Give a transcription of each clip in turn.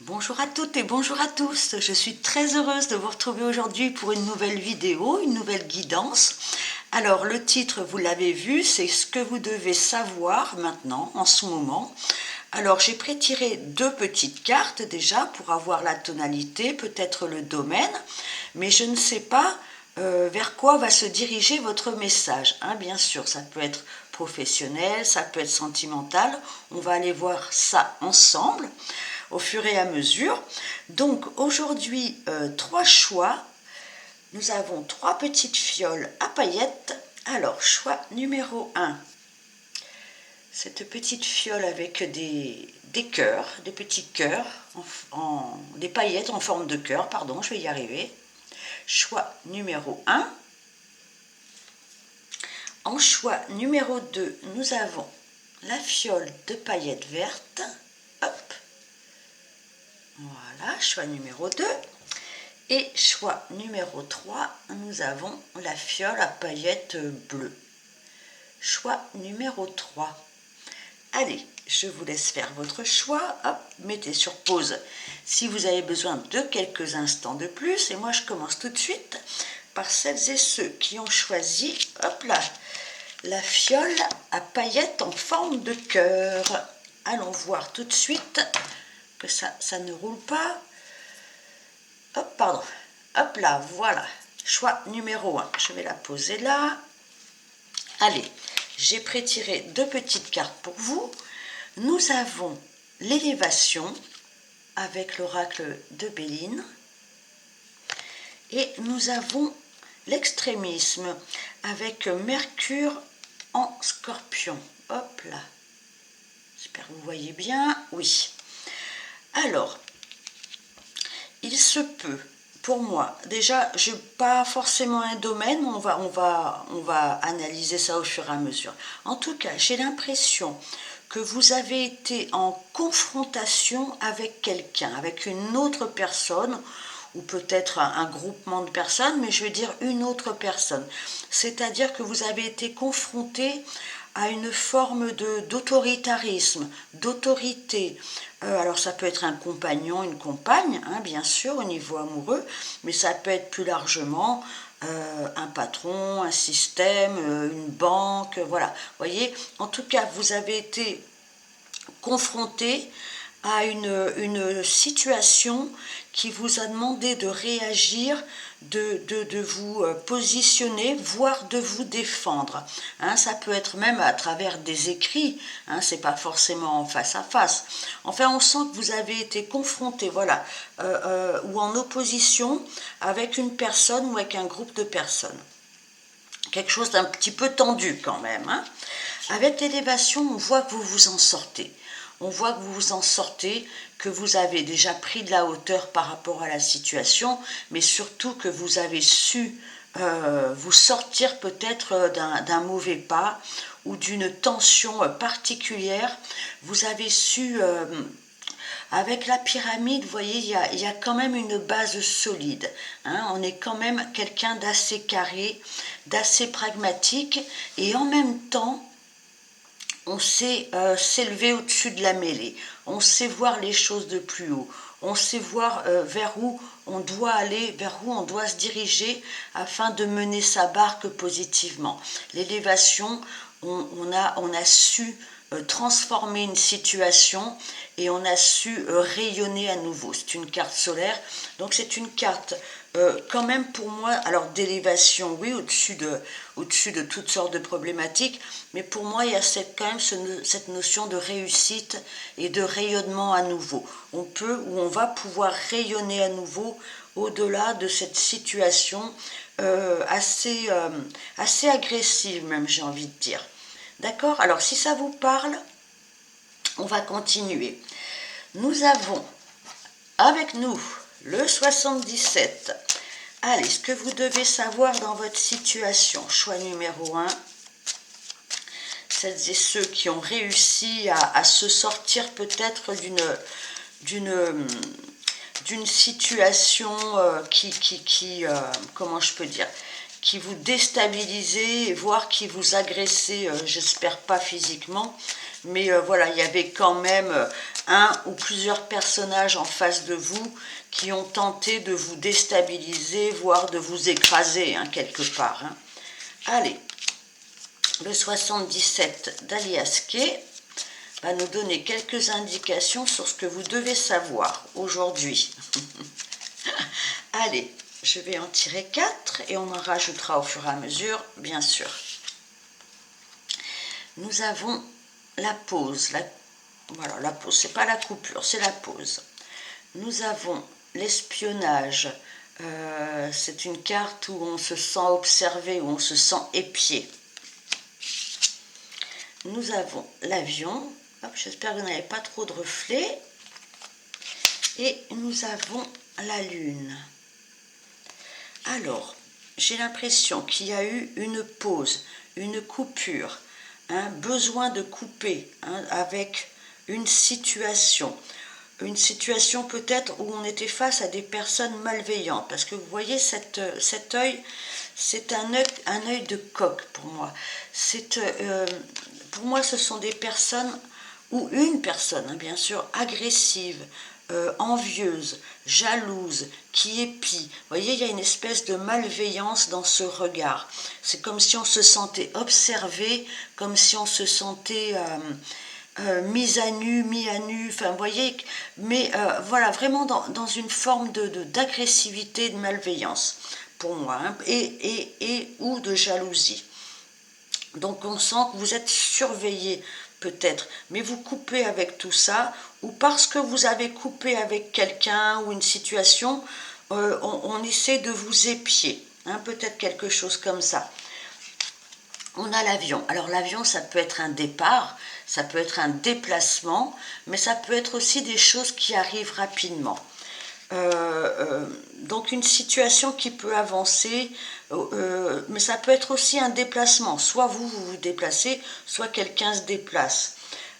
Bonjour à toutes et bonjour à tous, je suis très heureuse de vous retrouver aujourd'hui pour une nouvelle vidéo, une nouvelle guidance. Alors le titre, vous l'avez vu, c'est ce que vous devez savoir maintenant, en ce moment. Alors j'ai prétiré deux petites cartes déjà pour avoir la tonalité, peut-être le domaine, mais je ne sais pas vers quoi va se diriger votre message. Bien sûr, ça peut être professionnel, ça peut être sentimental, on va aller voir ça ensemble au fur et à mesure. Donc aujourd'hui, trois choix. Nous avons trois petites fioles à paillettes. Alors, choix numéro 1, cette petite fiole avec des cœurs, des petits cœurs, des paillettes en forme de cœur, pardon, je vais y arriver. Choix numéro 1. En choix numéro 2, nous avons la fiole de paillettes vertes. Hop. Voilà, choix numéro 2. Et choix numéro 3, nous avons la fiole à paillettes bleues. Choix numéro 3. Allez, je vous laisse faire votre choix. Hop, mettez sur pause si vous avez besoin de quelques instants de plus. Et moi, je commence tout de suite par celles et ceux qui ont choisi, hop là, la fiole à paillettes en forme de cœur. Allons voir tout de suite que ça ne roule pas. Hop, pardon. Hop là, voilà. Choix numéro 1. Je vais la poser là. Allez, j'ai prétiré deux petites cartes pour vous. Nous avons l'élévation avec l'oracle de Béline. Et nous avons l'extrémisme avec Mercure en Scorpion. Hop là. J'espère que vous voyez bien. Oui. Alors, il se peut, pour moi, déjà, je n'ai pas forcément un domaine, on va analyser ça au fur et à mesure. En tout cas, j'ai l'impression que vous avez été en confrontation avec quelqu'un, avec une autre personne, ou peut-être un groupement de personnes, mais je veux dire une autre personne. C'est-à-dire que vous avez été confronté à une forme d'autoritarisme, d'autorité. Alors ça peut être un compagnon, une compagne, bien sûr, au niveau amoureux, mais ça peut être plus largement un patron, un système, une banque, voilà. Vous voyez, en tout cas, vous avez été confronté à une situation qui vous a demandé de réagir, de vous positionner, voire de vous défendre. Ça peut être même à travers des écrits, c'est pas forcément en face à face. Enfin, on sent que vous avez été confronté, voilà, ou en opposition avec une personne ou avec un groupe de personnes. Quelque chose d'un petit peu tendu quand même. Avec l'élévation, on voit que vous vous en sortez. On voit que vous vous en sortez, que vous avez déjà pris de la hauteur par rapport à la situation, mais surtout que vous avez su vous sortir peut-être d'un mauvais pas ou d'une tension particulière. Vous avez su, avec la pyramide, vous voyez, il y a quand même une base solide. On est quand même quelqu'un d'assez carré, d'assez pragmatique, et en même temps, on sait s'élever au-dessus de la mêlée, on sait voir les choses de plus haut, on sait voir vers où on doit aller, vers où on doit se diriger afin de mener sa barque positivement. L'élévation, on a su transformer une situation et on a su rayonner à nouveau. C'est une carte solaire, donc c'est une carte quand même pour moi, alors d'élévation, oui, au-dessus de toutes sortes de problématiques, mais pour moi, il y a quand même cette notion de réussite et de rayonnement à nouveau. On va pouvoir rayonner à nouveau au-delà de cette situation assez agressive, même, j'ai envie de dire. D'accord? Alors, si ça vous parle, on va continuer. Nous avons avec nous le 77. Allez, ce que vous devez savoir dans votre situation. Choix numéro 1. Celles et ceux qui ont réussi à se sortir peut-être d'une situation comment je peux dire, qui vous déstabilisait, voire qui vous agressait, j'espère pas physiquement, Mais voilà, il y avait quand même un ou plusieurs personnages en face de vous qui ont tenté de vous déstabiliser, voire de vous écraser, hein, quelque part. Hein. Allez, le 77 d'Alias Kay va nous donner quelques indications sur ce que vous devez savoir aujourd'hui. Allez, je vais en tirer 4 et on en rajoutera au fur et à mesure, bien sûr. Nous avons la pause. Voilà, la pause, c'est pas la coupure, c'est la pause. Nous avons l'espionnage. C'est une carte où on se sent observé, où on se sent épié. Nous avons l'avion. J'espère que vous n'avez pas trop de reflets. Et nous avons la lune. Alors, j'ai l'impression qu'il y a eu une pause, une coupure, un besoin de couper, hein, avec une situation peut-être où on était face à des personnes malveillantes, parce que vous voyez cet œil, c'est un œil de coq pour moi. Pour moi, ce sont des personnes, ou une personne, hein, bien sûr, agressive, envieuse, jalouse, qui épie. Vous voyez, il y a une espèce de malveillance dans ce regard. C'est comme si on se sentait observé, comme si on se sentait mis à nu, enfin, vous voyez, mais voilà, vraiment dans une forme d'agressivité, de malveillance, pour moi, hein, et ou de jalousie. Donc on sent que vous êtes surveillé, peut-être, mais vous coupez avec tout ça, ou parce que vous avez coupé avec quelqu'un ou une situation, on essaie de vous épier, hein, peut-être quelque chose comme ça. On a l'avion. Alors l'avion, ça peut être un départ, ça peut être un déplacement, mais ça peut être aussi des choses qui arrivent rapidement. Donc une situation qui peut avancer, mais ça peut être aussi un déplacement. Soit vous vous déplacez, soit quelqu'un se déplace.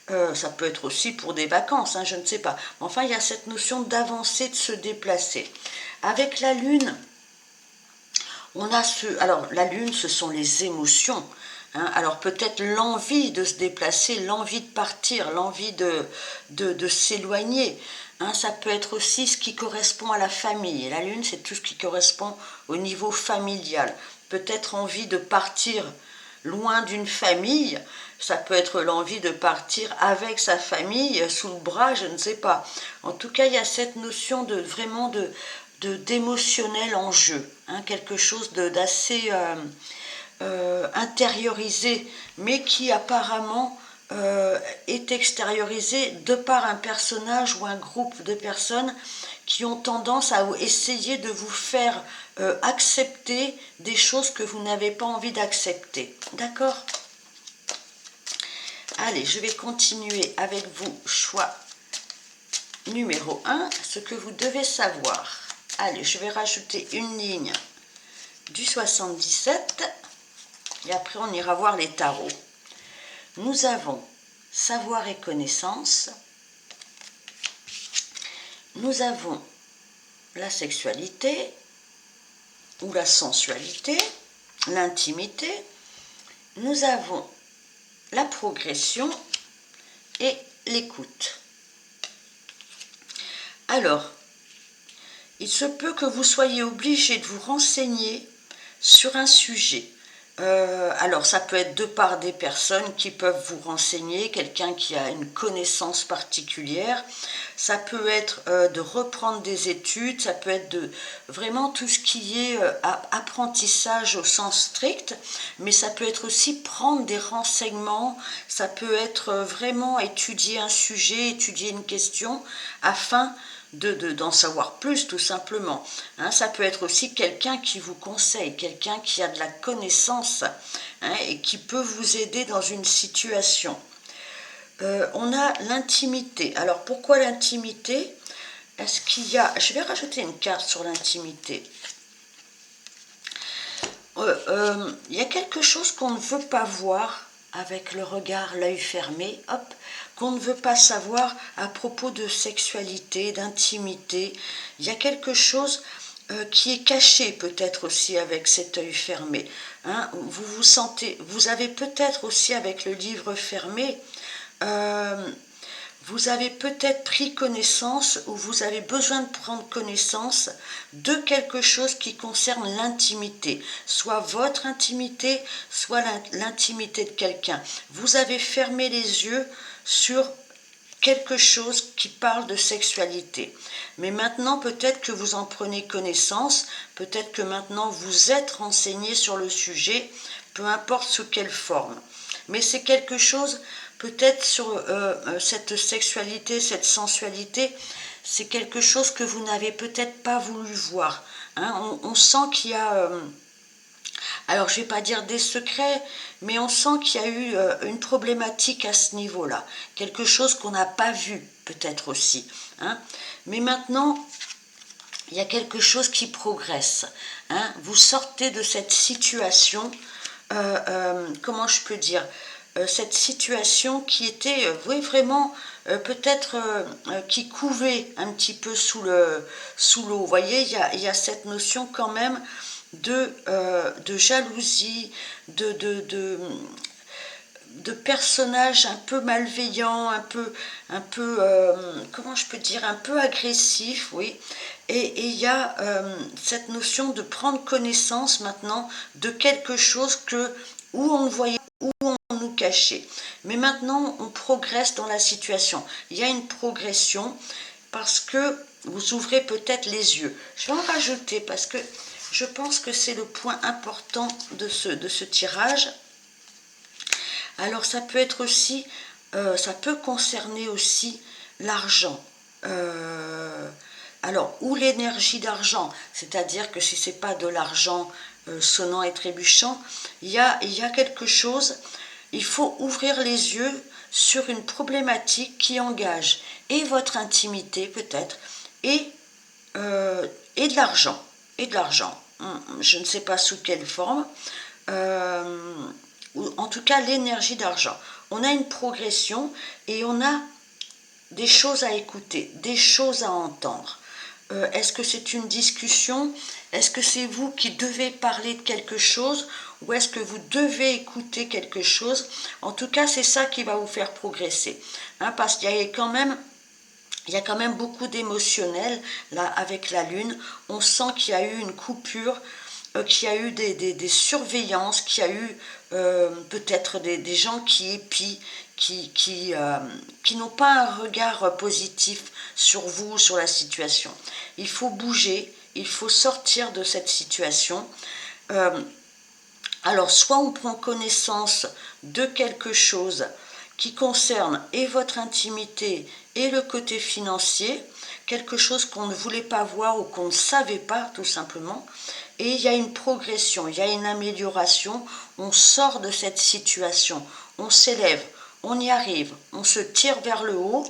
Ça peut être aussi pour des vacances, hein, je ne sais pas. Enfin, il y a cette notion d'avancer, de se déplacer. Avec la Lune, on a alors la Lune, ce sont les émotions. Hein, alors peut-être l'envie de se déplacer, l'envie de partir, l'envie de s'éloigner. Hein, ça peut être aussi ce qui correspond à la famille. Et la Lune, c'est tout ce qui correspond au niveau familial. Peut-être envie de partir loin d'une famille, ça peut être l'envie de partir avec sa famille sous le bras, je ne sais pas. En tout cas, il y a cette notion de vraiment d'émotionnel en jeu, hein, quelque chose d'assez intériorisé, mais qui apparemment est extériorisé de par un personnage ou un groupe de personnes qui ont tendance à essayer de vous faire accepter des choses que vous n'avez pas envie d'accepter. D'accord ? Allez, je vais continuer avec vous, choix numéro 1, ce que vous devez savoir. Allez, je vais rajouter une ligne du 77 et après on ira voir les tarots. Nous avons savoir et connaissance. Nous avons la sexualité ou la sensualité, l'intimité. Nous avons la progression et l'écoute. Alors, il se peut que vous soyez obligé de vous renseigner sur un sujet. Alors, ça peut être de par des personnes qui peuvent vous renseigner, quelqu'un qui a une connaissance particulière. Ça peut être de reprendre des études, ça peut être vraiment tout ce qui est apprentissage au sens strict, mais ça peut être aussi prendre des renseignements, ça peut être vraiment étudier un sujet, étudier une question, afin d'en savoir plus, tout simplement. Hein, ça peut être aussi quelqu'un qui vous conseille, quelqu'un qui a de la connaissance, hein, et qui peut vous aider dans une situation. On a l'intimité. Alors, pourquoi l'intimité ? Est-ce qu'il y a... Je vais rajouter une carte sur l'intimité. Il y a quelque chose qu'on ne veut pas voir avec le regard, l'œil fermé, hop, qu'on ne veut pas savoir à propos de sexualité, d'intimité. Il y a quelque chose qui est caché peut-être aussi avec cet œil fermé. Hein. Vous avez peut-être aussi avec le livre fermé vous avez peut-être pris connaissance ou vous avez besoin de prendre connaissance de quelque chose qui concerne l'intimité, soit votre intimité, soit l'intimité de quelqu'un. Vous avez fermé les yeux sur quelque chose qui parle de sexualité. Mais maintenant, peut-être que vous en prenez connaissance, peut-être que maintenant vous êtes renseigné sur le sujet, peu importe sous quelle forme. Mais c'est quelque chose, peut-être sur cette sexualité, cette sensualité, c'est quelque chose que vous n'avez peut-être pas voulu voir. Hein, on sent qu'il y a... alors je ne vais pas dire des secrets, mais on sent qu'il y a eu une problématique à ce niveau-là. Quelque chose qu'on n'a pas vu, peut-être aussi. Hein. Mais maintenant, il y a quelque chose qui progresse. Hein. Vous sortez de cette situation, comment je peux dire, cette situation qui était, oui, vraiment, peut-être qui couvait un petit peu sous l'eau. Vous voyez, il y a cette notion quand même de jalousie, de personnages un peu malveillants, un peu comment je peux dire, un peu agressifs, oui. Et il y a cette notion de prendre connaissance maintenant de quelque chose où on voyait, où on nous cachait. Mais maintenant, on progresse dans la situation. Il y a une progression parce que vous ouvrez peut-être les yeux. Je vais en rajouter parce que je pense que c'est le point important de ce tirage. Alors ça peut être aussi, ça peut concerner aussi l'argent. Alors, ou l'énergie d'argent, c'est-à-dire que si ce n'est pas de l'argent sonnant et trébuchant, il y a quelque chose, il faut ouvrir les yeux sur une problématique qui engage et votre intimité peut-être, et de l'argent. Et de l'argent. Je ne sais pas sous quelle forme. Ou en tout cas l'énergie d'argent. On a une progression et on a des choses à écouter, des choses à entendre. Est-ce que c'est une discussion? Est-ce que c'est vous qui devez parler de quelque chose? Ou est-ce que vous devez écouter quelque chose? En tout cas, c'est ça qui va vous faire progresser. Hein, parce qu'il y a quand même beaucoup d'émotionnel là avec la Lune. On sent qu'il y a eu une coupure, qu'il y a eu des surveillances, qu'il y a eu peut-être des gens qui épient, qui n'ont pas un regard positif sur vous, sur la situation. Il faut bouger, il faut sortir de cette situation. Alors, soit on prend connaissance de quelque chose qui concerne et votre intimité et le côté financier, quelque chose qu'on ne voulait pas voir ou qu'on ne savait pas tout simplement, et il y a une progression, il y a une amélioration, on sort de cette situation, on s'élève, on y arrive, on se tire vers le haut,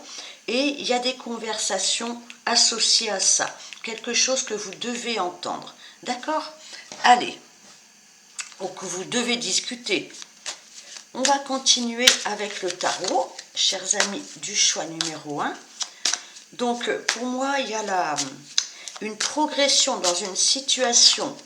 et il y a des conversations associées à ça, quelque chose que vous devez entendre, d'accord? Allez, ou que vous devez discuter. On va continuer avec le tarot, chers amis du choix numéro 1. Donc, pour moi, il y a une progression dans une situation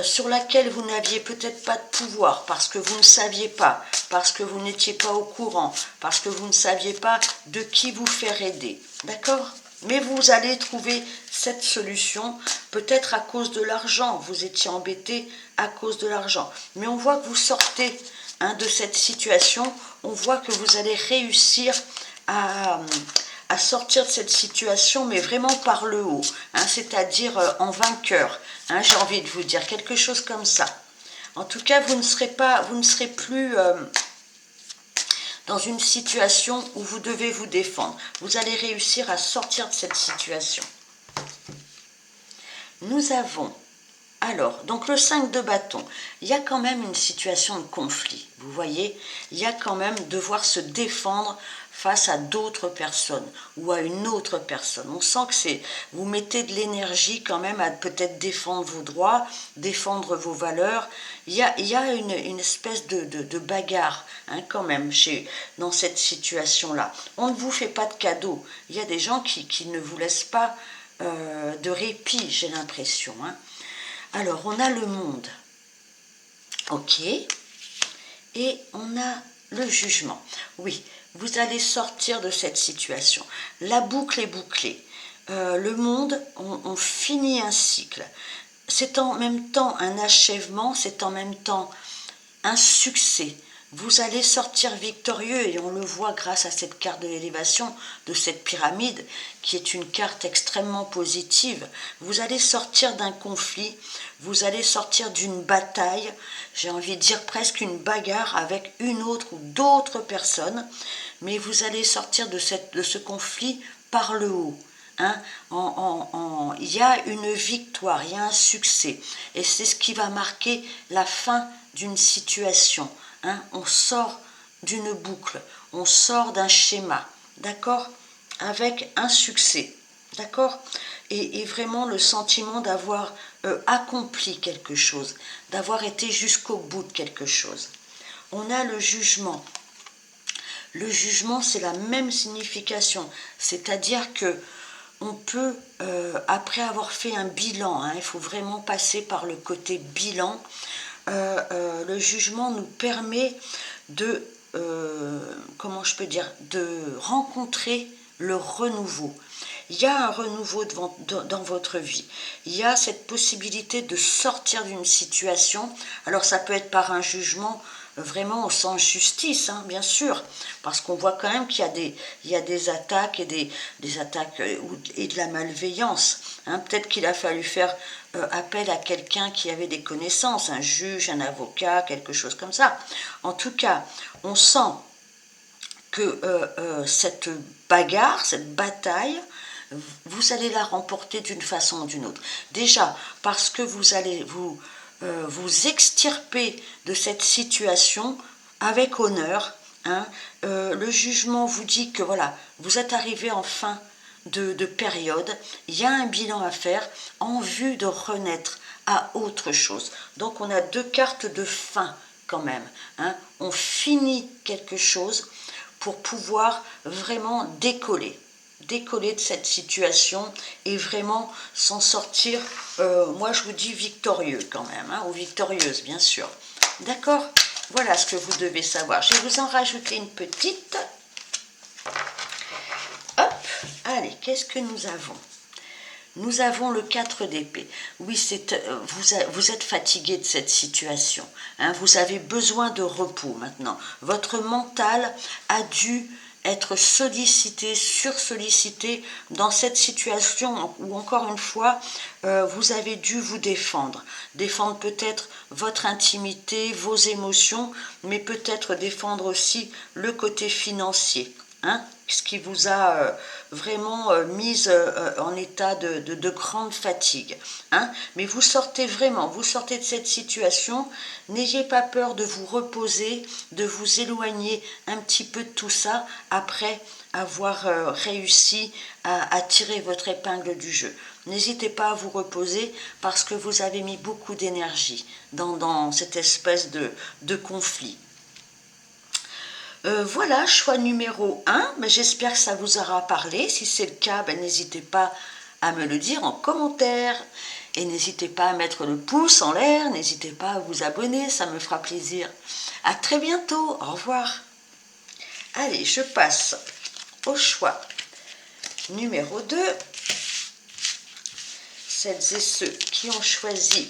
sur laquelle vous n'aviez peut-être pas de pouvoir, parce que vous ne saviez pas, parce que vous n'étiez pas au courant, parce que vous ne saviez pas de qui vous faire aider. D'accord ? Mais vous allez trouver cette solution, peut-être à cause de l'argent. Vous étiez embêté à cause de l'argent. Mais on voit que vous sortez de cette situation. On voit que vous allez réussir à sortir de cette situation, mais vraiment par le haut. C'est-à-dire en vainqueur. J'ai envie de vous dire quelque chose comme ça. En tout cas, vous ne serez plus dans une situation où vous devez vous défendre. Vous allez réussir à sortir de cette situation. Nous avons, alors, donc le 5 de bâton, il y a quand même une situation de conflit. Vous voyez, il y a quand même devoir se défendre face à d'autres personnes ou à une autre personne. On sent que vous mettez de l'énergie quand même à peut-être défendre vos droits, défendre vos valeurs. Il y a une espèce de bagarre quand même dans cette situation-là. On ne vous fait pas de cadeaux. Il y a des gens qui ne vous laissent pas de répit, j'ai l'impression. Alors, on a le monde. Ok. Et on a le jugement. Oui, vous allez sortir de cette situation. La boucle est bouclée. Le monde, on finit un cycle. C'est en même temps un achèvement, c'est en même temps un succès. Vous allez sortir victorieux et on le voit grâce à cette carte de l'élévation, de cette pyramide, qui est une carte extrêmement positive. Vous allez sortir d'un conflit, vous allez sortir d'une bataille, j'ai envie de dire presque une bagarre avec une autre ou d'autres personnes, mais vous allez sortir de ce conflit par le haut. Hein, il y a une victoire, il y a un succès, et c'est ce qui va marquer la fin d'une situation. Hein, on sort d'une boucle, on sort d'un schéma, d'accord, avec un succès, d'accord, et vraiment le sentiment d'avoir accompli quelque chose, d'avoir été jusqu'au bout de quelque chose. On a le jugement. Le jugement, c'est la même signification, c'est-à-dire que on peut, après avoir fait un bilan, hein, il faut vraiment passer par le côté bilan, le jugement nous permet de, comment je peux dire, de rencontrer le renouveau. Il y a un renouveau dans votre vie. Il y a cette possibilité de sortir d'une situation. Alors ça peut être par un jugement vraiment au sens justice, hein, bien sûr, parce qu'on voit quand même qu'il y a des attaques et des attaques et de la malveillance. Hein. Peut-être qu'il a fallu faire appel à quelqu'un qui avait des connaissances, un juge, un avocat, quelque chose comme ça. En tout cas, on sent que cette bagarre, cette bataille, vous allez la remporter d'une façon ou d'une autre. Déjà, parce que vous allez vous extirper de cette situation avec honneur. Hein. Le jugement vous dit que voilà, vous êtes arrivé en fin de période, il y a un bilan à faire en vue de renaître à autre chose. Donc on a deux cartes de fin quand même. Hein. On finit quelque chose pour pouvoir vraiment décoller de cette situation et vraiment s'en sortir, moi je vous dis victorieux quand même, hein, ou victorieuse bien sûr. D'accord? Voilà ce que vous devez savoir. Je vais vous en rajouter une petite. Hop, allez, qu'est-ce que nous avons? Nous avons le 4 d'épée. Oui, vous êtes fatigué de cette situation. Hein, vous avez besoin de repos maintenant. Votre mental a dû être sollicité, sursollicité dans cette situation où, encore une fois, vous avez dû vous défendre. Défendre peut-être votre intimité, vos émotions, mais peut-être défendre aussi le côté financier. Hein, ce qui vous a vraiment mise en état de grande fatigue. Hein. Mais vous sortez de cette situation, n'ayez pas peur de vous reposer, de vous éloigner un petit peu de tout ça après avoir réussi à tirer votre épingle du jeu. N'hésitez pas à vous reposer parce que vous avez mis beaucoup d'énergie dans cette espèce de conflit. Voilà, choix numéro 1, ben, j'espère que ça vous aura parlé. Si c'est le cas, ben, n'hésitez pas à me le dire en commentaire. Et n'hésitez pas à mettre le pouce en l'air, n'hésitez pas à vous abonner, ça me fera plaisir. À très bientôt, au revoir. Allez, je passe au choix numéro 2. Celles et ceux qui ont choisi,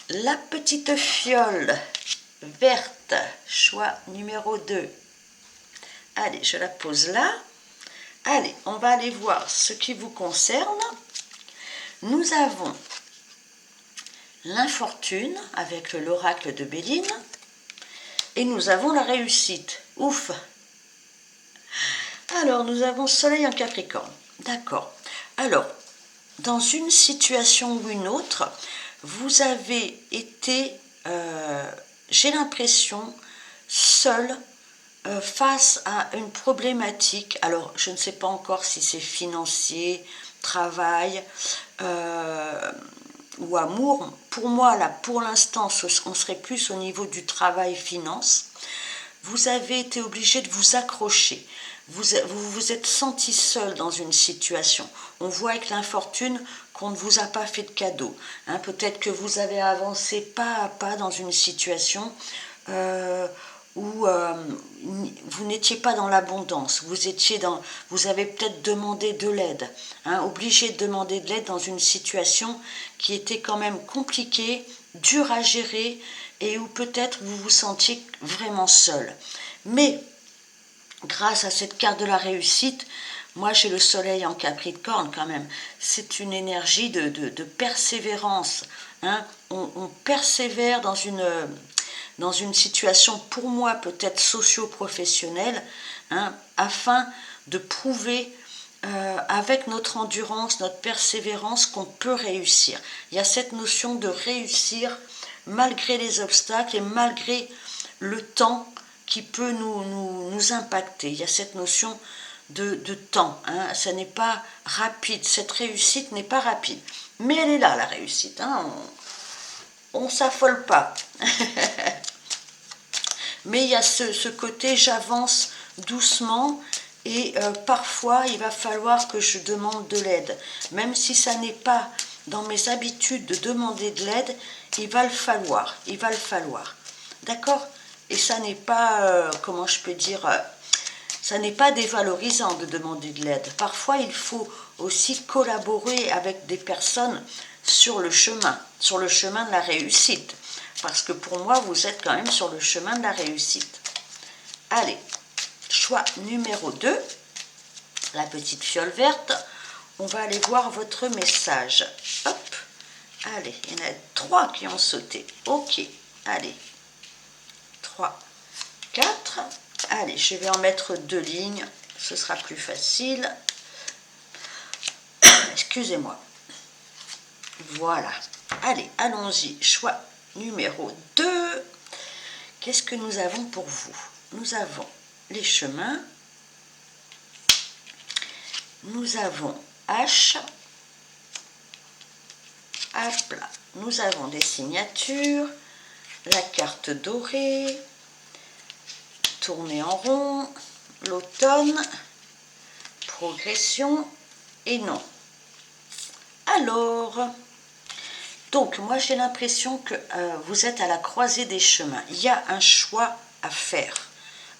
la petite fiole verte, choix numéro 2. Allez, je la pose là. Allez, on va aller voir ce qui vous concerne. Nous avons l'infortune avec l'oracle de Béline et nous avons la réussite. Ouf! Alors, nous avons Soleil en Capricorne. D'accord. Alors, dans une situation ou une autre, vous avez été, j'ai l'impression, seul face à une problématique. Alors, je ne sais pas encore si c'est financier, travail ou amour. Pour moi, là, pour l'instant, on serait plus au niveau du travail-finance. Vous avez été obligé de vous accrocher. Vous vous êtes senti seul dans une situation. On voit avec l'infortune qu'on ne vous a pas fait de cadeau. Hein. Peut-être que vous avez avancé pas à pas dans une situation où vous n'étiez pas dans l'abondance, vous avez peut-être demandé de l'aide, hein, obligé de demander de l'aide dans une situation qui était quand même compliquée, dure à gérer, et où peut-être vous vous sentiez vraiment seul. Mais grâce à cette carte de la réussite, moi j'ai le soleil en Capricorne quand même, c'est une énergie de persévérance, hein. On persévère dans une situation pour moi peut-être socio-professionnelle, hein, afin de prouver avec notre endurance, notre persévérance qu'on peut réussir. Il y a cette notion de réussir malgré les obstacles et malgré le temps qui peut nous impacter. Il y a cette notion de temps, hein. Ça n'est pas rapide, cette réussite n'est pas rapide. Mais elle est là, la réussite, hein. On ne s'affole pas. Mais il y a ce côté, j'avance doucement et parfois il va falloir que je demande de l'aide. Même si ça n'est pas dans mes habitudes de demander de l'aide, il va le falloir. D'accord? Et ça n'est pas, comment je peux dire, ça n'est pas dévalorisant de demander de l'aide. Parfois il faut aussi collaborer avec des personnes sur le chemin de la réussite. Parce que pour moi, vous êtes quand même sur le chemin de la réussite. Allez, choix numéro 2, la petite fiole verte. On va aller voir votre message. Hop, allez, il y en a 3 qui ont sauté. Ok, allez, 3, 4. Allez, je vais en mettre 2 lignes, ce sera plus facile. Excusez-moi. Voilà, allez, allons-y, choix numéro 2, qu'est-ce que nous avons pour vous? Nous avons les chemins, nous avons H, hop là, nous avons des signatures, la carte dorée, tourner en rond, l'automne, progression et non. Alors, donc, moi, j'ai l'impression que vous êtes à la croisée des chemins. Il y a un choix à faire,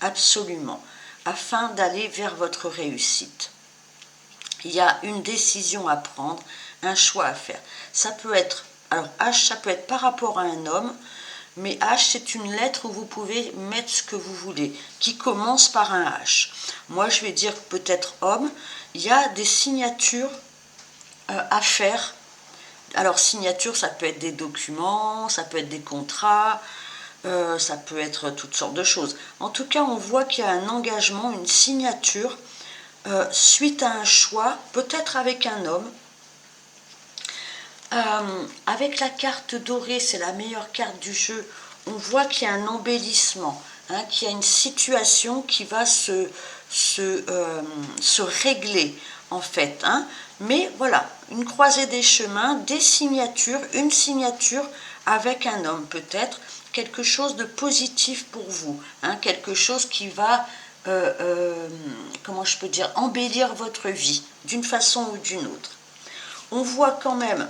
absolument, afin d'aller vers votre réussite. Il y a une décision à prendre, un choix à faire. Ça peut être, alors H, ça peut être par rapport à un homme, mais H, c'est une lettre où vous pouvez mettre ce que vous voulez, qui commence par un H. Moi, je vais dire peut-être homme. Il y a des signatures à faire. Alors, signature, ça peut être des documents, ça peut être des contrats, ça peut être toutes sortes de choses. En tout cas, on voit qu'il y a un engagement, une signature, suite à un choix, peut-être avec un homme. Avec la carte dorée, c'est la meilleure carte du jeu, on voit qu'il y a un embellissement, hein, qu'il y a une situation qui va se régler, en fait, hein. Mais voilà, une croisée des chemins, des signatures, une signature avec un homme peut-être, quelque chose de positif pour vous, hein, quelque chose qui va, comment je peux dire, embellir votre vie d'une façon ou d'une autre. On voit quand même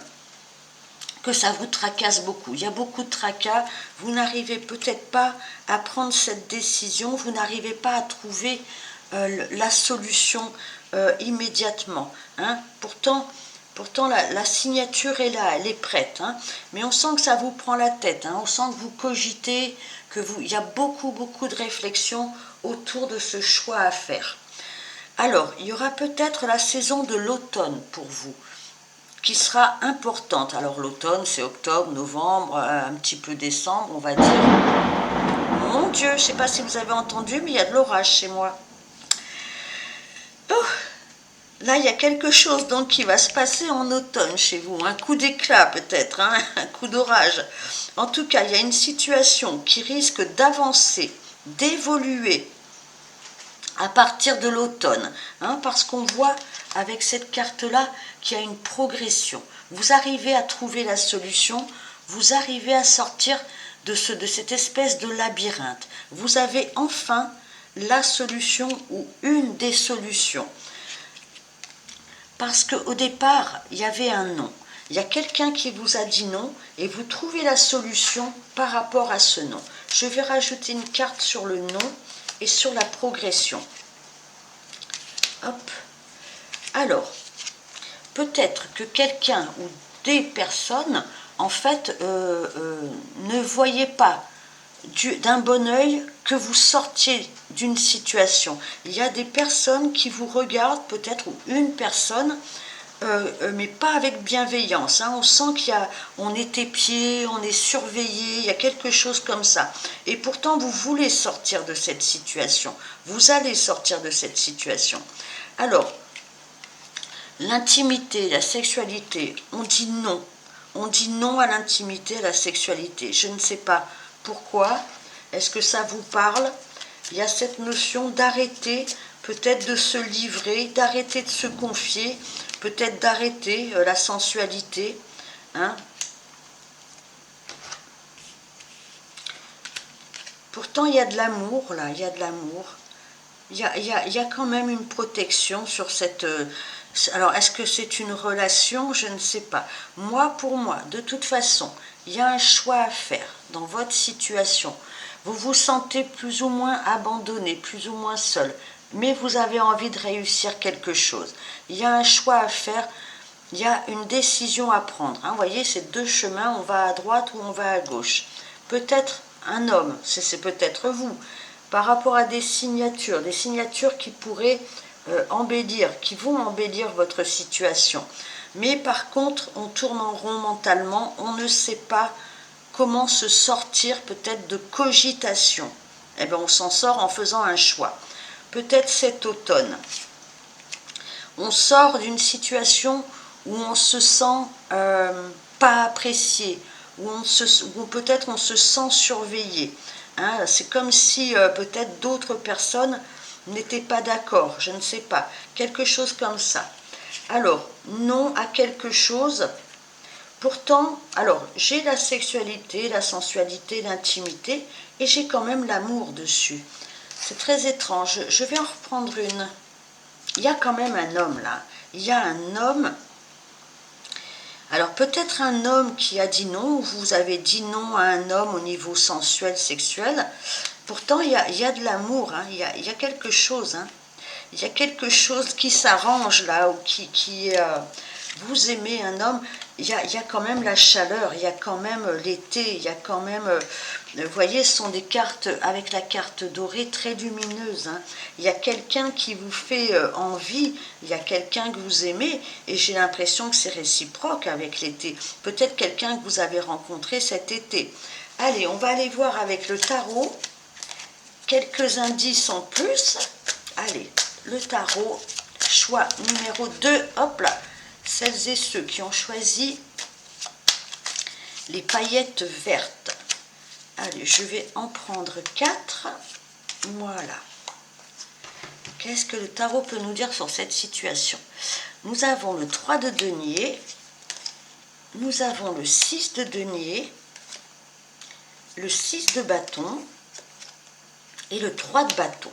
que ça vous tracasse beaucoup. Il y a beaucoup de tracas, vous n'arrivez peut-être pas à prendre cette décision, vous n'arrivez pas à trouver la solution immédiatement, hein. Pourtant la signature est là, elle est prête, hein. Mais on sent que ça vous prend la tête, hein. On sent que vous cogitez, il y a beaucoup de réflexions autour de ce choix à faire. Alors, il y aura peut-être la saison de l'automne pour vous, qui sera importante. Alors l'automne, c'est octobre, novembre, un petit peu décembre, on va dire. Mon Dieu, je ne sais pas si vous avez entendu, mais il y a de l'orage chez moi. Oh, là, il y a quelque chose donc qui va se passer en automne chez vous. Un coup d'éclat peut-être, hein, un coup d'orage. En tout cas, il y a une situation qui risque d'avancer, d'évoluer à partir de l'automne, hein, parce qu'on voit avec cette carte-là qu'il y a une progression. Vous arrivez à trouver la solution, vous arrivez à sortir de cette espèce de labyrinthe. Vous avez enfin la solution ou une des solutions. Parce qu'au départ, il y avait un non. Il y a quelqu'un qui vous a dit non et vous trouvez la solution par rapport à ce non. Je vais rajouter une carte sur le non et sur la progression. Hop. Alors, peut-être que quelqu'un ou des personnes, en fait, ne voyaient pas d'un bon œil que vous sortiez d'une situation. Il y a des personnes qui vous regardent, peut-être, ou une personne, mais pas avec bienveillance. Hein. On sent on est épié, on est surveillé, il y a quelque chose comme ça. Et pourtant, vous voulez sortir de cette situation. Vous allez sortir de cette situation. Alors, l'intimité, la sexualité, on dit non. On dit non à l'intimité, à la sexualité. Je ne sais pas pourquoi. Est-ce que ça vous parle? Il y a cette notion d'arrêter, peut-être de se livrer, d'arrêter de se confier, peut-être d'arrêter la sensualité. Hein. Pourtant, il y a de l'amour, là, il y a de l'amour. Il y a quand même une protection sur cette... alors, est-ce que c'est une relation? Je ne sais pas. Moi, pour moi, de toute façon, il y a un choix à faire dans votre situation. Vous vous sentez plus ou moins abandonné, plus ou moins seul, mais vous avez envie de réussir quelque chose. Il y a un choix à faire, il y a une décision à prendre. Hein. Vous voyez, c'est deux chemins, on va à droite ou on va à gauche. Peut-être un homme, c'est peut-être vous, par rapport à des signatures qui pourraient embellir, qui vont embellir votre situation. Mais par contre, on tourne en rond mentalement, on ne sait pas comment se sortir peut-être de cogitation. Eh bien, on s'en sort en faisant un choix. Peut-être cet automne. On sort d'une situation où on se sent pas apprécié, où peut-être on se sent surveillé. Hein, c'est comme si peut-être d'autres personnes n'étaient pas d'accord, je ne sais pas, quelque chose comme ça. Alors, non à quelque chose. Pourtant, alors, j'ai la sexualité, la sensualité, l'intimité, et j'ai quand même l'amour dessus. C'est très étrange. Je vais en reprendre une. Il y a quand même un homme là. Il y a un homme. Alors, peut-être un homme qui a dit non, ou vous avez dit non à un homme au niveau sensuel, sexuel. Pourtant, il y a de l'amour, hein. Il y a quelque chose. Hein. Il y a quelque chose qui s'arrange là, ou vous aimez un homme, il y a quand même la chaleur, il y a quand même l'été, il y a quand même, vous voyez, ce sont des cartes avec la carte dorée très lumineuse. Hein. Il y a quelqu'un qui vous fait envie, il y a quelqu'un que vous aimez, et j'ai l'impression que c'est réciproque avec l'été. Peut-être quelqu'un que vous avez rencontré cet été. Allez, on va aller voir avec le tarot, quelques indices en plus. Allez, le tarot, choix numéro 2, hop là. Celles et ceux qui ont choisi les paillettes vertes. Allez, je vais en prendre 4. Voilà. Qu'est-ce que le tarot peut nous dire sur cette situation? Nous avons le 3 de denier, nous avons le 6 de denier, le 6 de bâton et le 3 de bâton.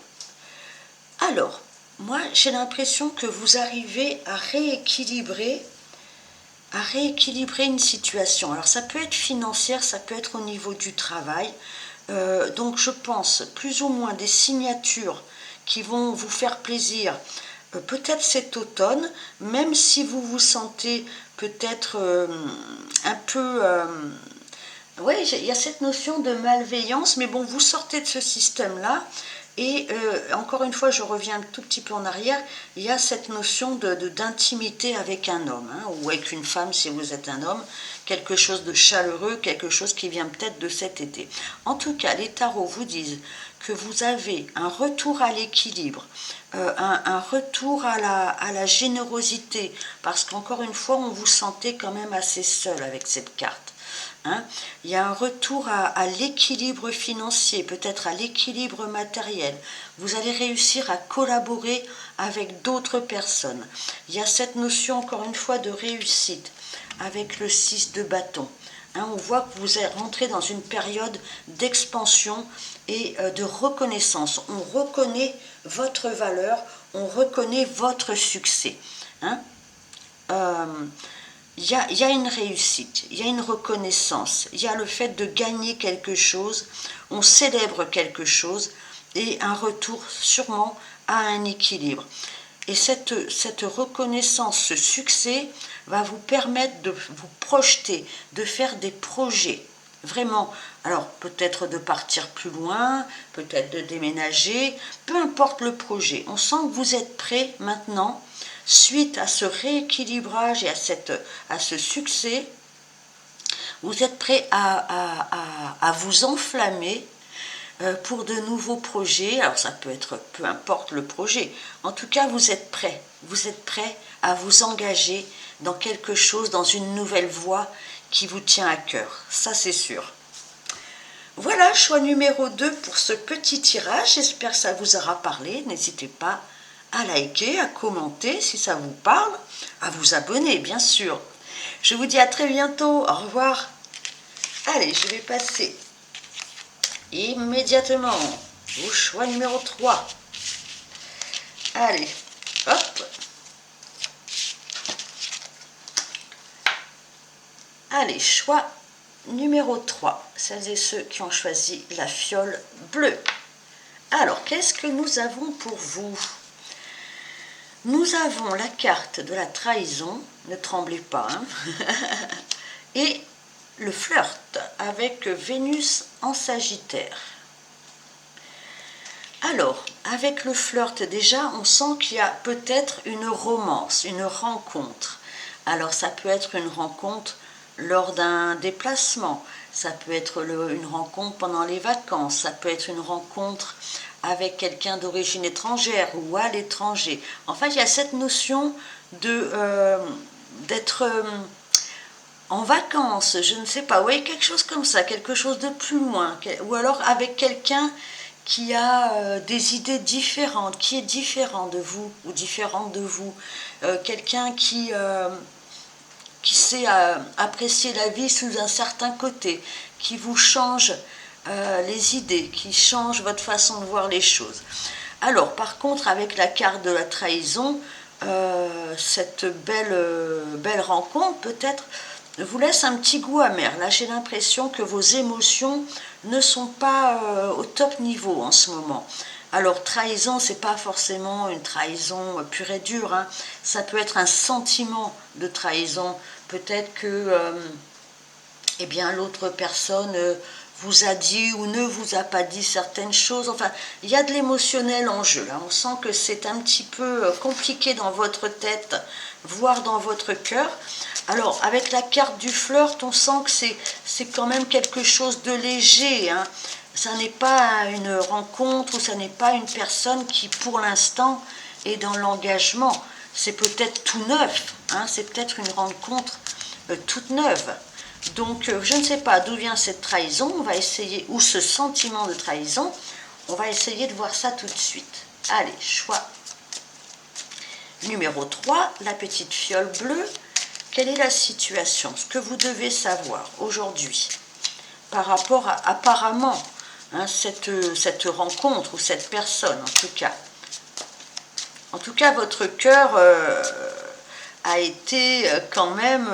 Alors, moi, j'ai l'impression que vous arrivez à rééquilibrer une situation. Alors, ça peut être financière, ça peut être au niveau du travail. Donc, je pense plus ou moins des signatures qui vont vous faire plaisir. Peut-être cet automne, même si vous vous sentez peut-être un peu... oui, il y a cette notion de malveillance, mais bon, vous sortez de ce système-là. Et encore une fois, je reviens un tout petit peu en arrière, il y a cette notion d'intimité avec un homme, hein, ou avec une femme si vous êtes un homme, quelque chose de chaleureux, quelque chose qui vient peut-être de cet été. En tout cas, les tarots vous disent que vous avez un retour à l'équilibre, un retour à la générosité, parce qu'encore une fois, on vous sentait quand même assez seul avec cette carte. Hein, il y a un retour à l'équilibre financier, peut-être à l'équilibre matériel. Vous allez réussir à collaborer avec d'autres personnes. Il y a cette notion, encore une fois, de réussite avec le 6 de bâton. Hein, on voit que vous êtes rentré dans une période d'expansion et de reconnaissance. On reconnaît votre valeur, on reconnaît votre succès. Hein. il y a une réussite, il y a une reconnaissance, il y a le fait de gagner quelque chose, on célèbre quelque chose et un retour sûrement à un équilibre. Et cette reconnaissance, ce succès va vous permettre de vous projeter, de faire des projets. Vraiment, alors peut-être de partir plus loin, peut-être de déménager, peu importe le projet. On sent que vous êtes prêt maintenant, suite à ce rééquilibrage et à ce succès, vous êtes prêt à vous enflammer pour de nouveaux projets. Alors ça peut être peu importe le projet. En tout cas, vous êtes prêt. Vous êtes prêt à vous engager dans quelque chose, dans une nouvelle voie qui vous tient à cœur. Ça, c'est sûr. Voilà, choix numéro 2 pour ce petit tirage. J'espère que ça vous aura parlé. N'hésitez pas à liker, à commenter si ça vous parle, à vous abonner, bien sûr. Je vous dis à très bientôt. Au revoir. Allez, je vais passer immédiatement au choix numéro 3. Allez, hop. Allez, choix numéro 3. Celles et ceux qui ont choisi la fiole bleue. Alors, qu'est-ce que nous avons pour vous? Nous avons la carte de la trahison, ne tremblez pas, hein. Et le flirt avec Vénus en Sagittaire. Alors, avec le flirt déjà, on sent qu'il y a peut-être une romance, une rencontre. Alors, ça peut être une rencontre lors d'un déplacement, ça peut être une rencontre pendant les vacances, ça peut être une rencontre avec quelqu'un d'origine étrangère ou à l'étranger. Enfin, il y a cette notion d'être en vacances, je ne sais pas, oui, quelque chose comme ça, quelque chose de plus loin, ou alors avec quelqu'un qui a des idées différentes, qui est différent de vous ou différente de vous, quelqu'un qui sait apprécier la vie sous un certain côté, qui vous change les idées, qui change votre façon de voir les choses. Alors, par contre, avec la carte de la trahison, cette belle rencontre, peut-être, vous laisse un petit goût amer. Là, j'ai l'impression que vos émotions ne sont pas au top niveau en ce moment. Alors, trahison, c'est pas forcément une trahison pure et dure, hein. Ça peut être un sentiment de trahison. Peut-être que eh bien, l'autre personne vous a dit ou ne vous a pas dit certaines choses. Enfin, il y a de l'émotionnel en jeu. Là. On sent que c'est un petit peu compliqué dans votre tête, voire dans votre cœur. Alors, avec la carte du flirt, on sent que c'est quand même quelque chose de léger, hein. Ça n'est pas une rencontre ou ça n'est pas une personne qui, pour l'instant, est dans l'engagement. C'est peut-être tout neuf, hein. C'est peut-être une rencontre toute neuve. Donc, je ne sais pas d'où vient cette trahison, on va essayer, ou ce sentiment de trahison, on va essayer de voir ça tout de suite. Allez, choix numéro 3, la petite fiole bleue. Quelle est la situation? Ce que vous devez savoir aujourd'hui par rapport à, apparemment, hein, cette rencontre ou cette personne, en tout cas. En tout cas, votre cœur a été quand même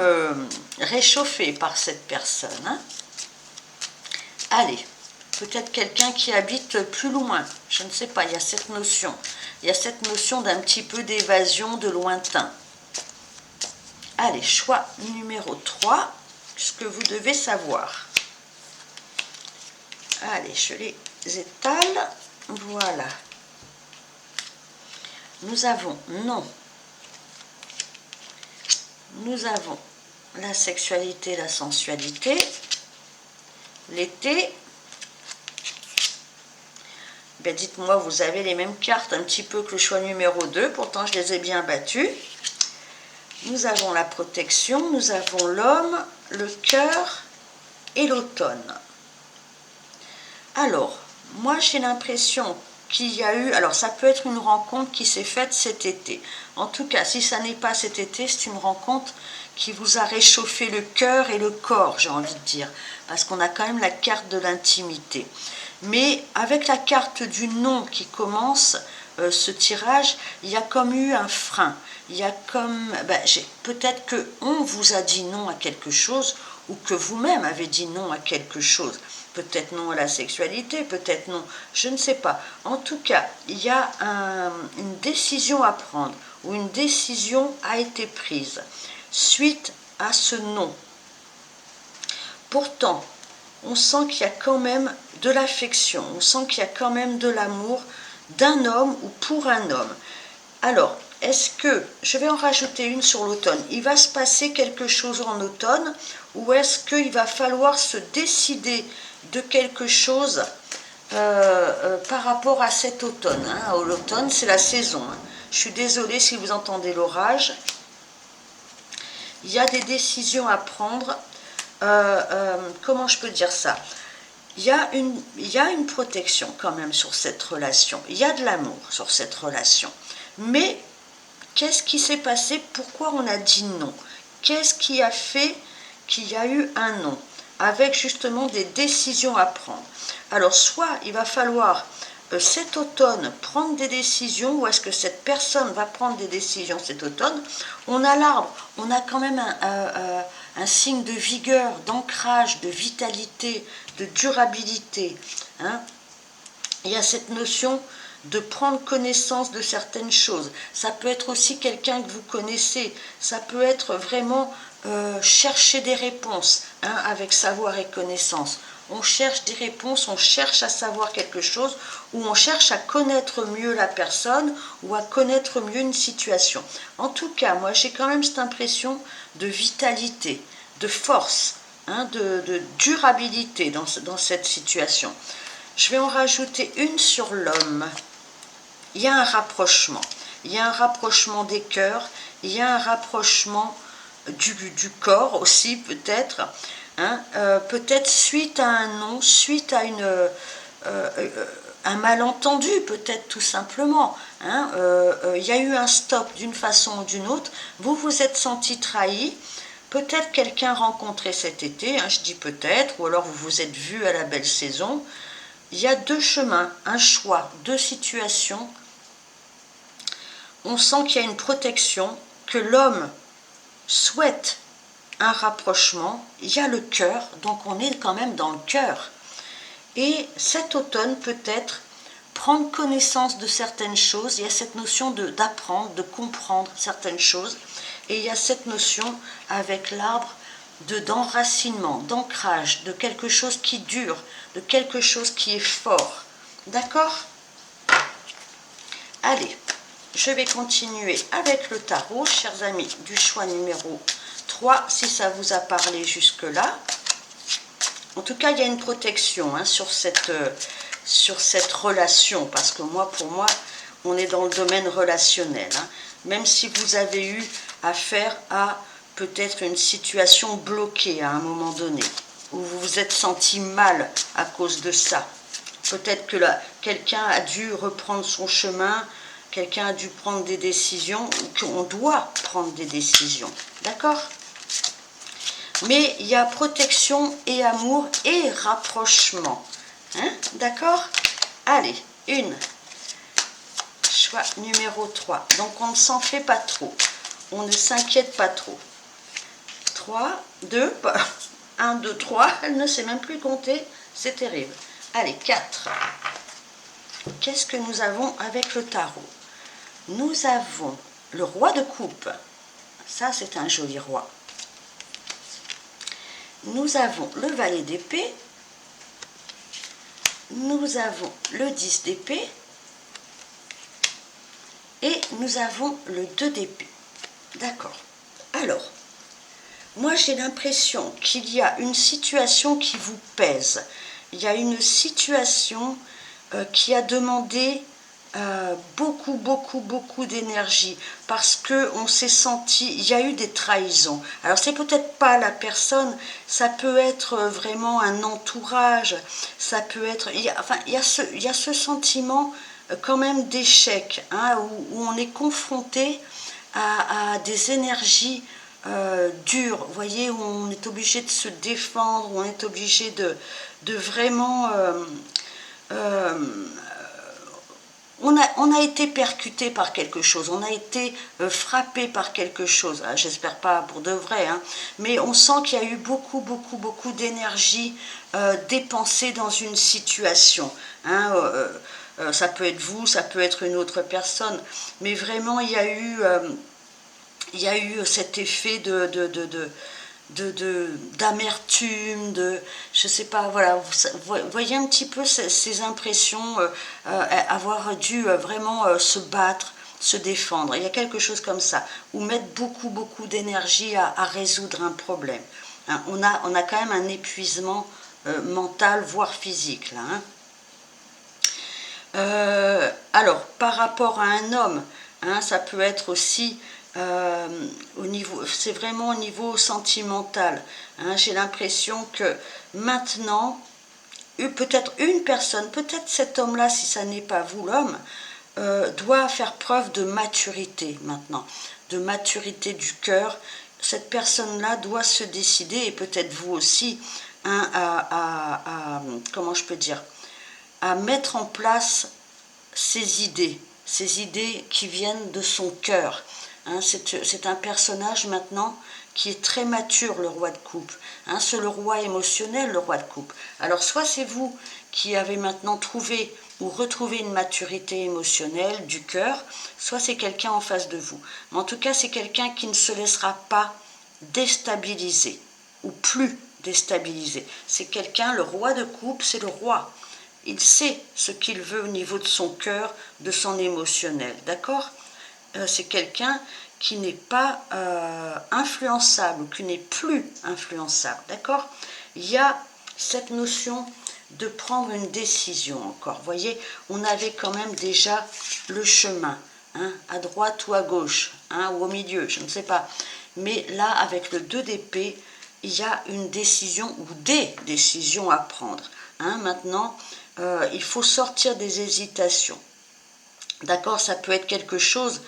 réchauffé par cette personne. Hein. Allez, peut-être quelqu'un qui habite plus loin, je ne sais pas, il y a cette notion. Il y a cette notion d'un petit peu d'évasion, de lointain. Allez, choix numéro 3, ce que vous devez savoir. Allez, je les étale. Voilà. Nous avons non. Nous avons la sexualité, la sensualité, l'été. Ben dites-moi, vous avez les mêmes cartes un petit peu que le choix numéro 2, pourtant je les ai bien battues. Nous avons la protection, nous avons l'homme, le cœur et l'automne. Alors, moi j'ai l'impression qu'il y a eu, alors ça peut être une rencontre qui s'est faite cet été. En tout cas, si ça n'est pas cet été, c'est une rencontre qui vous a réchauffé le cœur et le corps, j'ai envie de dire, parce qu'on a quand même la carte de l'intimité. Mais avec la carte du non qui commence ce tirage, il y a comme eu un frein. Il y a comme... peut-être qu'on vous a dit non à quelque chose ou que vous-même avez dit non à quelque chose. Peut-être non à la sexualité, peut-être non, je ne sais pas. En tout cas, il y a une décision à prendre ou une décision a été prise suite à ce non. Pourtant, on sent qu'il y a quand même de l'affection, on sent qu'il y a quand même de l'amour d'un homme ou pour un homme. Alors, est-ce que, je vais en rajouter une sur l'automne, il va se passer quelque chose en automne ou est-ce qu'il va falloir se décider de quelque chose par rapport à cet automne, hein. L'automne, c'est la saison, hein. Je suis désolée si vous entendez l'orage. Il y a des décisions à prendre. Comment je peux dire ça? Il y a une protection quand même sur cette relation. Il y a de l'amour sur cette relation. Mais qu'est-ce qui s'est passé? Pourquoi on a dit non? Qu'est-ce qui a fait qu'il y a eu un non? Avec justement des décisions à prendre. Alors, soit il va falloir cet automne prendre des décisions, ou est-ce que cette personne va prendre des décisions cet automne? On a l'arbre, on a quand même un signe de vigueur, d'ancrage, de vitalité, de durabilité, hein. Il y a cette notion de prendre connaissance de certaines choses. Ça peut être aussi quelqu'un que vous connaissez, ça peut être vraiment chercher des réponses, hein, avec savoir et connaissance. On cherche des réponses, on cherche à savoir quelque chose, ou on cherche à connaître mieux la personne, ou à connaître mieux une situation. En tout cas, moi j'ai quand même cette impression de vitalité, de force, hein, de durabilité dans cette situation. Je vais en rajouter une sur l'homme. Il y a un rapprochement. Il y a un rapprochement des cœurs. Il y a un rapprochement du corps aussi, peut-être. Hein, peut-être suite à un non, suite à un malentendu, peut-être tout simplement. Hein, il y a eu un stop d'une façon ou d'une autre. Vous vous êtes senti trahi. Peut-être quelqu'un rencontré cet été, hein, je dis peut-être, ou alors vous vous êtes vu à la belle saison. Il y a deux chemins, un choix, deux situations. On sent qu'il y a une protection, que l'homme souhaite un rapprochement. Il y a le cœur, donc on est quand même dans le cœur. Et cet automne, peut-être, prendre connaissance de certaines choses. Il y a cette notion d'apprendre, de comprendre certaines choses. Et il y a cette notion avec l'arbre d'enracinement, d'ancrage, de quelque chose qui dure, de quelque chose qui est fort. D'accord? Allez, je vais continuer avec le tarot, chers amis, du choix numéro 3, si ça vous a parlé jusque-là. En tout cas, il y a une protection, hein, sur cette relation, parce que pour moi, on est dans le domaine relationnel. Hein. Même si vous avez eu affaire à peut-être une situation bloquée à un moment donné, où vous vous êtes senti mal à cause de ça. Peut-être que quelqu'un a dû reprendre son chemin, quelqu'un a dû prendre des décisions, ou qu'on doit prendre des décisions. D'accord? Mais il y a protection et amour et rapprochement. Hein? D'accord? Allez, choix numéro 3. Donc on ne s'en fait pas trop. On ne s'inquiète pas trop. 3, 2, 1, 2, 3. Elle ne sait même plus compter. C'est terrible. Allez, 4. Qu'est-ce que nous avons avec le tarot? Nous avons le roi de coupe. Ça, c'est un joli roi. Nous avons le valet d'épée. Nous avons le 10 d'épée. Et nous avons le 2 d'épée. D'accord. Alors, moi j'ai l'impression qu'il y a une situation qui vous pèse. Il y a une situation qui a demandé beaucoup d'énergie, parce qu'on s'est senti, il y a eu des trahisons. Alors c'est peut-être pas la personne, ça peut être vraiment un entourage, ça peut être, il y a ce sentiment quand même d'échec, hein, où on est confronté à des énergies dures, vous voyez, où on est obligé de se défendre, où on est obligé de vraiment on a été percuté par quelque chose, on a été frappé par quelque chose, j'espère pas pour de vrai, hein, mais on sent qu'il y a eu beaucoup d'énergie dépensée dans une situation. Hein, ça peut être vous, ça peut être une autre personne, mais vraiment il y a eu cet effet d'amertume, je sais pas, voilà, vous voyez un petit peu ces impressions, avoir dû vraiment se battre, se défendre. Il y a quelque chose comme ça, ou mettre beaucoup d'énergie à résoudre un problème. Hein, on a quand même un épuisement mental, voire physique, là. Hein. Alors, par rapport à un homme, hein, ça peut être aussi au niveau, c'est vraiment au niveau sentimental. Hein, j'ai l'impression que maintenant, peut-être une personne, peut-être cet homme-là, si ça n'est pas vous l'homme, doit faire preuve de maturité maintenant, de maturité du cœur. Cette personne-là doit se décider, et peut-être vous aussi, hein, comment je peux dire, à mettre en place ses idées qui viennent de son cœur. Hein, c'est un personnage maintenant qui est très mature, le roi de coupe. Hein, c'est le roi émotionnel, le roi de coupe. Alors soit c'est vous qui avez maintenant trouvé ou retrouvé une maturité émotionnelle du cœur, soit c'est quelqu'un en face de vous. Mais en tout cas, c'est quelqu'un qui ne se laissera pas déstabiliser ou plus déstabiliser. C'est quelqu'un, le roi de coupe, c'est le roi. Il sait ce qu'il veut au niveau de son cœur, de son émotionnel, d'accord? C'est quelqu'un qui n'est pas influençable, ou qui n'est plus influençable, d'accord? Il y a cette notion de prendre une décision encore. Vous voyez, on avait quand même déjà le chemin, hein, à droite ou à gauche, hein, ou au milieu, je ne sais pas. Mais là, avec le 2 d'épée, il y a une décision ou des décisions à prendre. Hein, maintenant, il faut sortir des hésitations. D'accord, ça peut être quelque chose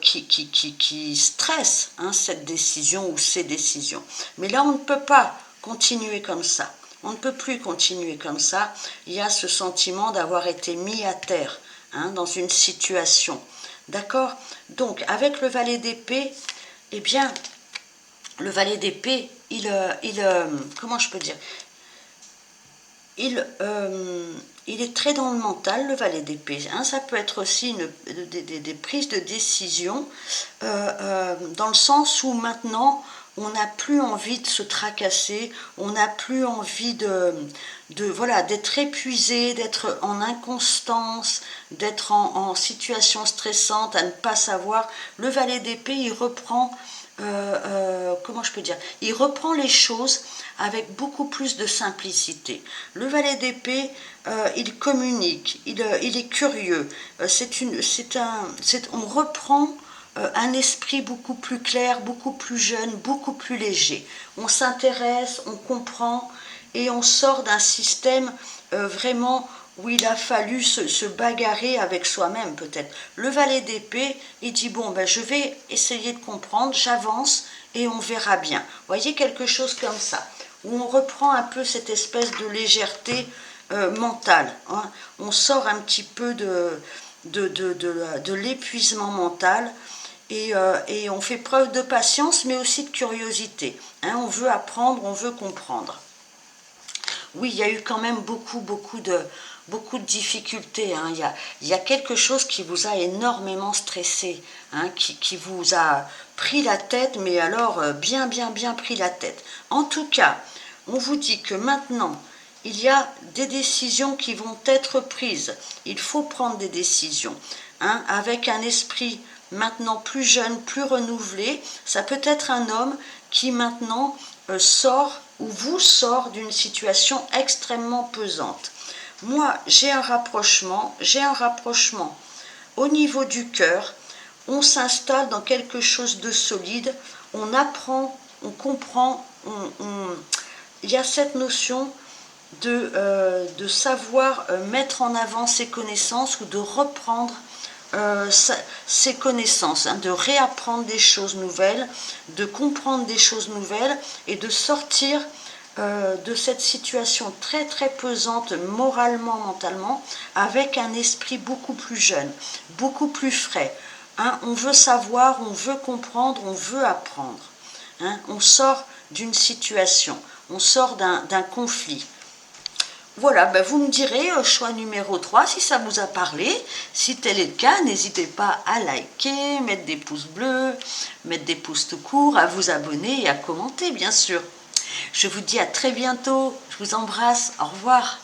qui stresse, hein, cette décision ou ces décisions. Mais là, on ne peut pas continuer comme ça. On ne peut plus continuer comme ça. Il y a ce sentiment d'avoir été mis à terre, hein, dans une situation. D'accord? Donc, avec le valet d'épée, eh bien, le valet d'épée, comment je peux dire, il est très dans le mental, le valet d'épée. Hein, ça peut être aussi des prises de décision, dans le sens où maintenant, on n'a plus envie de se tracasser, on n'a plus envie voilà, d'être épuisé, d'être en inconstance, d'être en situation stressante, à ne pas savoir. Le valet d'épée, il reprend, comment je peux dire, il reprend les choses avec beaucoup plus de simplicité. Le valet d'épée, il communique, il est curieux. On reprend un esprit beaucoup plus clair, beaucoup plus jeune, beaucoup plus léger. On s'intéresse, on comprend et on sort d'un système vraiment où il a fallu se bagarrer avec soi-même peut-être. Le valet d'épée, il dit bon, ben, je vais essayer de comprendre, j'avance et on verra bien. Vous voyez, quelque chose comme ça, où on reprend un peu cette espèce de légèreté mentale. Hein. On sort un petit peu de l'épuisement mental et on fait preuve de patience, mais aussi de curiosité. Hein. On veut apprendre, on veut comprendre. Oui, il y a eu quand même beaucoup de difficultés. Hein. Il y a quelque chose qui vous a énormément stressé, hein, qui vous a pris la tête, mais alors bien pris la tête. En tout cas, on vous dit que maintenant, il y a des décisions qui vont être prises. Il faut prendre des décisions, hein, avec un esprit maintenant plus jeune, plus renouvelé. Ça peut être un homme qui maintenant sort ou vous sort d'une situation extrêmement pesante. Moi, j'ai un rapprochement au niveau du cœur. On s'installe dans quelque chose de solide, on apprend, on comprend, il y a cette notion de savoir mettre en avant ses connaissances ou de reprendre ses connaissances, hein, de réapprendre des choses nouvelles, de comprendre des choses nouvelles et de sortir de cette situation très très pesante moralement, mentalement, avec un esprit beaucoup plus jeune, beaucoup plus frais. Hein, on veut savoir, on veut comprendre, on veut apprendre. Hein, on sort d'une situation, on sort d'un conflit. Voilà, ben vous me direz, choix numéro 3 si ça vous a parlé. Si tel est le cas, n'hésitez pas à liker, mettre des pouces bleus, mettre des pouces tout court, à vous abonner et à commenter, bien sûr. Je vous dis à très bientôt. Je vous embrasse. Au revoir.